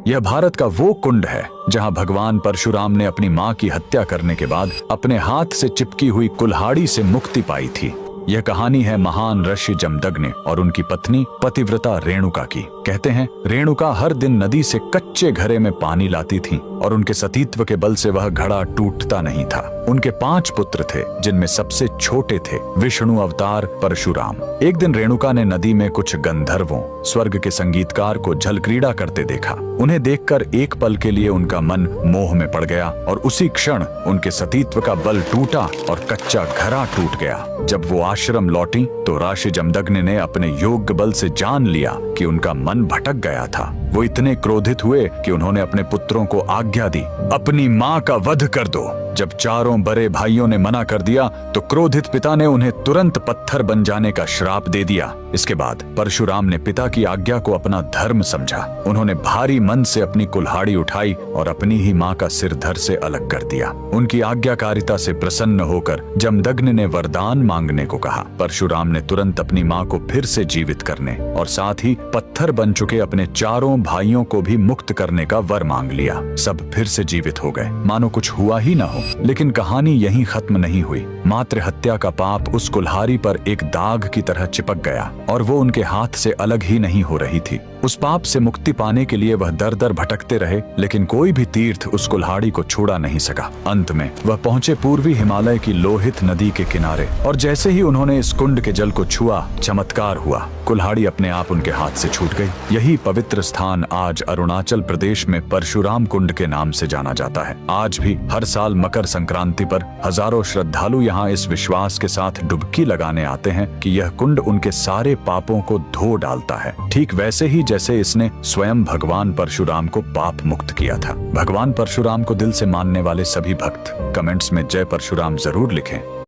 यह भारत का वो कुंड है जहां भगवान परशुराम ने अपनी मां की हत्या करने के बाद अपने हाथ से चिपकी हुई कुल्हाड़ी से मुक्ति पाई थी। यह कहानी है महान ऋषि जमदग्नि और उनकी पत्नी पतिव्रता रेणुका की। कहते हैं रेणुका हर दिन नदी से कच्चे घड़े में पानी लाती थी और उनके सतीत्व के बल से वह घड़ा टूटता नहीं था। उनके 5 पुत्र थे जिनमें सबसे छोटे थे विष्णु अवतार परशुराम। एक दिन रेणुका ने नदी में कुछ गंधर्वों स्वर्ग के संगीतकार को जल क्रीड़ा करते देखा। उन्हें देखकर एक पल के लिए उनका मन मोह में पड़ गया और उसी क्षण उनके सतीत्व का बल टूटा और कच्चा घड़ा टूट गया। जब वो आश्रम लौटी तो ऋषि जमदग्नि ने अपने योग्य बल से जान लिया कि उनका मन भटक गया था। वो इतने क्रोधित हुए कि उन्होंने अपने पुत्रों को आज्ञा दी, अपनी मां का वध कर दो। जब चारों बड़े भाइयों ने मना कर दिया तो क्रोधित पिता ने उन्हें तुरंत पत्थर बन जाने का श्राप दे दिया। इसके बाद परशुराम ने पिता की आज्ञा को अपना धर्म समझा। उन्होंने भारी मन से अपनी कुल्हाड़ी उठाई और अपनी ही मां का सिर धड़ से अलग कर दिया। उनकी आज्ञाकारिता से प्रसन्न होकर जमदग्नि ने वरदान मांगने को कहा। परशुराम ने तुरंत अपनी मां को फिर से जीवित करने और साथ ही पत्थर बन चुके अपने चारों भाइयों को भी मुक्त करने का वर मांग लिया। सब फिर से जीवित हो गए, मानो कुछ हुआ ही न हो। लेकिन कहानी यहीं खत्म नहीं हुई। मातृ हत्या का पाप उस कुल्हाड़ी पर एक दाग की तरह चिपक गया और वो उनके हाथ से अलग ही नहीं हो रही थी। उस पाप से मुक्ति पाने के लिए वह दर दर भटकते रहे, लेकिन कोई भी तीर्थ उस कुल्हाड़ी को छुड़ा नहीं सका। अंत में वह पहुंचे पूर्वी हिमालय की लोहित नदी के किनारे और जैसे ही उन्होंने इस कुंड के जल को छुआ, चमत्कार हुआ। कुल्हाड़ी अपने आप उनके हाथ से छूट गई। यही पवित्र स्थान आज अरुणाचल प्रदेश में परशुराम कुंड के नाम से जाना जाता है। आज भी हर साल मकर संक्रांति पर हजारों श्रद्धालु यहाँ इस विश्वास के साथ डुबकी लगाने आते हैं कि यह कुंड उनके सारे पापों को धो डालता है, ठीक वैसे ही जैसे इसने स्वयं भगवान परशुराम को पाप मुक्त किया था। भगवान परशुराम को दिल से मानने वाले सभी भक्त कमेंट्स में जय परशुराम जरूर लिखें।